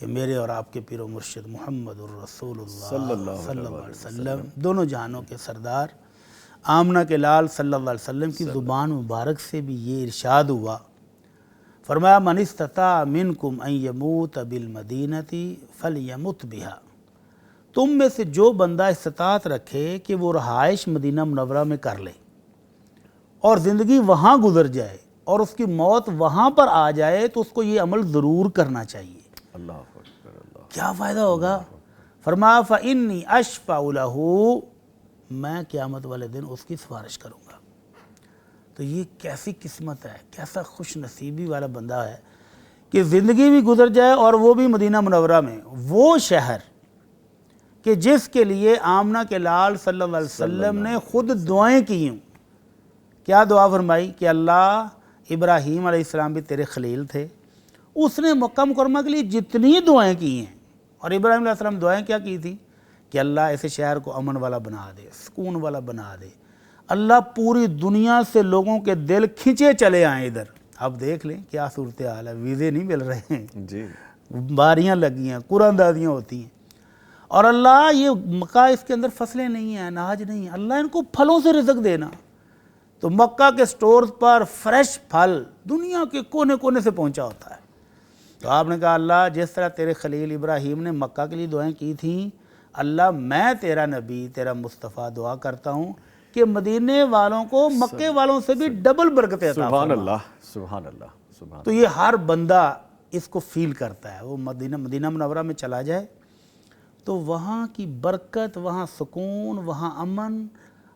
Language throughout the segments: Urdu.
کہ میرے اور آپ کے پیر و مرشد محمد الرسول اللہ صلی اللہ علیہ وسلم دونوں جہانوں کے سردار آمنہ کے لال صلی اللہ علیہ وسلم کی زبان مبارک سے بھی یہ ارشاد ہوا، فرمایا من استطاع منکم ان یموت بالمدینۃ فلیمت بہا، تم میں سے جو بندہ استطاعت رکھے کہ وہ رہائش مدینہ منورہ میں کر لے اور زندگی وہاں گزر جائے اور اس کی موت وہاں پر آ جائے تو اس کو یہ عمل ضرور کرنا چاہیے۔ اللہ اکبر، اللہ کیا فائدہ ہوگا؟ فرمایا فإنی اشفع لہ، میں قیامت والے دن اس کی سفارش کروں گا۔ تو یہ کیسی قسمت ہے، کیسا خوش نصیبی والا بندہ ہے کہ زندگی بھی گزر جائے اور وہ بھی مدینہ منورہ میں، وہ شہر کہ جس کے لیے آمنہ کے لال صلی اللہ علیہ وسلم نے خود دعائیں کی ہوں۔ کیا دعا فرمائی کہ اللہ، ابراہیم علیہ السلام بھی تیرے خلیل تھے، اس نے مکہ مکرمہ کے لیے جتنی دعائیں کی ہیں، اور ابراہیم علیہ السلام دعائیں کیا کی تھی کہ اللہ ایسے شہر کو امن والا بنا دے، سکون والا بنا دے، اللہ پوری دنیا سے لوگوں کے دل کھنچے چلے آئیں ادھر۔ اب دیکھ لیں کیا صورتحال ہے، ویزے نہیں مل رہے ہیں جی، باریاں لگی ہیں، قرآن دادیاں ہوتی ہیں، اور اللہ یہ مکہ اس کے اندر فصلیں نہیں ہیں، اناج نہیں ہیں، اللہ ان کو پھلوں سے رزق دینا۔ تو مکہ کے سٹورز پر فریش پھل دنیا کے کونے کونے سے پہنچا ہوتا ہے۔ تو آپ نے کہا اللہ، جس طرح تیرے خلیل ابراہیم نے مکہ کے لیے دعائیں کی تھیں، اللہ میں تیرا نبی، تیرا مصطفیٰ دعا کرتا ہوں کہ مدینے والوں کو مکے والوں سے بھی ڈبل برکتیں عطا فرما۔ سبحان اللہ، سبحان اللہ، سبحان تو یہ ہر بندہ اس کو فیل کرتا ہے، وہ مدینہ منورہ میں چلا جائے تو وہاں کی برکت، وہاں سکون، وہاں امن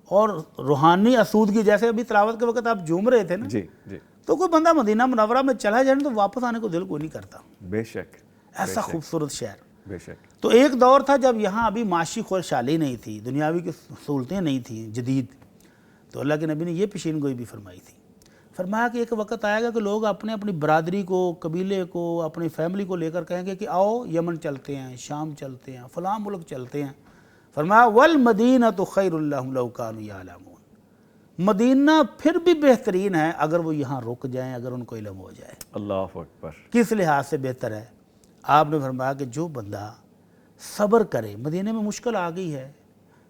اور روحانی آسودگی، جیسے ابھی تلاوت کے وقت آپ جھوم رہے تھے نا، جی جی، تو کوئی بندہ مدینہ منورہ میں چلا جائے تو واپس آنے کو دل کوئی نہیں کرتا، بے شک، ایسا خوبصورت شہر۔ بے شک، تو ایک دور تھا جب یہاں ابھی معاشی خوشحالی نہیں تھی، دنیاوی کی سہولتیں نہیں تھیں جدید، تو اللہ کے نبی نے یہ پیشین گوئی بھی فرمائی تھی، فرمایا کہ ایک وقت آئے گا کہ لوگ اپنے اپنی برادری کو، قبیلے کو، اپنی فیملی کو لے کر کہیں گے کہ آؤ یمن چلتے ہیں، شام چلتے ہیں، فلاں ملک چلتے ہیں۔ فرمایا والمدینۃ خیر لہم لو کانوا یعلمون، مدینہ پھر بھی بہترین ہے اگر وہ یہاں رک جائیں، اگر ان کو علم ہو جائے۔ اللہ اکبر، کس لحاظ سے بہتر ہے؟ آپ نے فرمایا کہ جو بندہ صبر کرے، مدینے میں مشکل آ گئی ہے،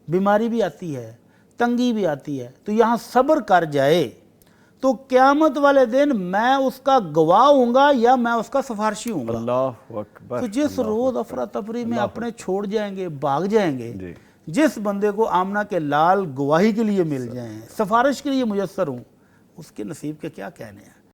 بیماری بھی آتی ہے، تنگی بھی آتی ہے، تو یہاں صبر کر جائے تو قیامت والے دن میں اس کا گواہ ہوں گا یا میں اس کا سفارشی ہوں گا۔ اللہ اکبر، تو جس روز افراتفری میں اپنے چھوڑ جائیں گے، بھاگ جائیں گے، جی، جس بندے کو آمنہ کے لال گواہی کے لیے مل جائیں، سفارش کے لیے میسر ہوں، اس کے نصیب کے کیا کہنے ہیں۔